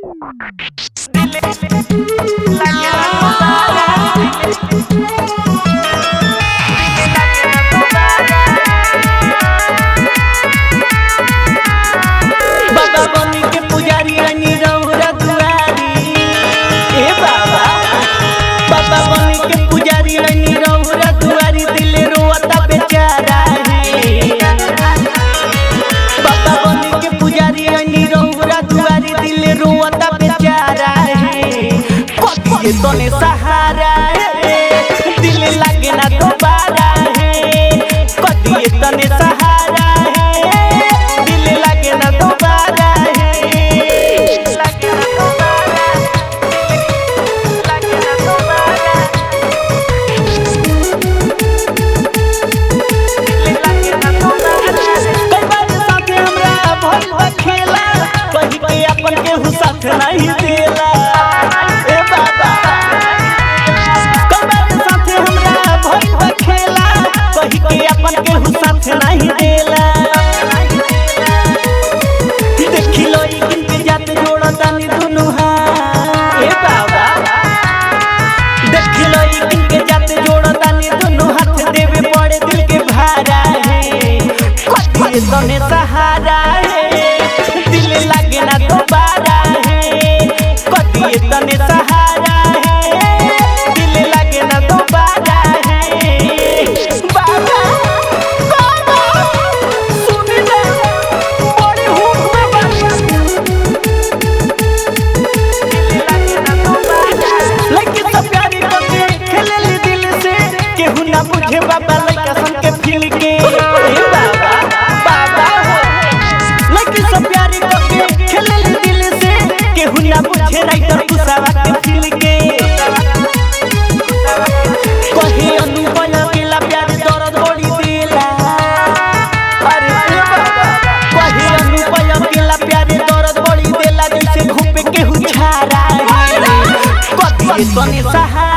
बाबा बनी के पुजारी रानी रौरा दुआरी। ए बाबा बाबा बनी के पुजारी रानी रौरा दुआरी, दिल रोता बेचारा है। बाबा बनी के पुजारी रानी रौरा दुआरी, दिल रोता बेचारा है। कतिए तने सहारा है, दिल लागे ना दोबारा है। कतिए तने सहारा है, दिल लागे ना दोबारा है। लागे ना दोबारा, लागे ना दोबारा, दिल लागे ना दोबारा। कई बार साथे हमरा भइल बा खेला, कहीं के अपन केहू साथ नहीं देला। ए बाबा कई बार साथे हमरा भइल बा खेला, कहीं के अपन केहू साथ नहीं देला। देखी लो इनके जात जोड़ा तानी दुनु हाथ। ए बाबा देखी लो इनके जात जोड़ा तानी दुनु हाथ, देवे पड़े दिल के भारा है। कतिए तने सहारा है, दिल लागे ना दोबारा है। कतिए तने सहारा है, दिल लागे ना दोबारा है। बाबा बाबा सुन ले बड़ी हुक में बाबा, दिल लागे ना दोबारा। लड़की सब प्यारी करके खेले ली दिल से, केहू ना बुझे बाबा लड़का सन के फील के। ए बाबा बाबा लड़की सब प्यारी करके खेले ली दिल से, केहू ना बुझे राइटर गुस्सावा के फील के। कहे अनुभव अकेला प्यार दर्द बड़ी देला। अरे बाबा कहे अनुभव अकेला प्यार दर्द बड़ी देला, जैसे घूपे केहू छारा है। कतिए तने सहारा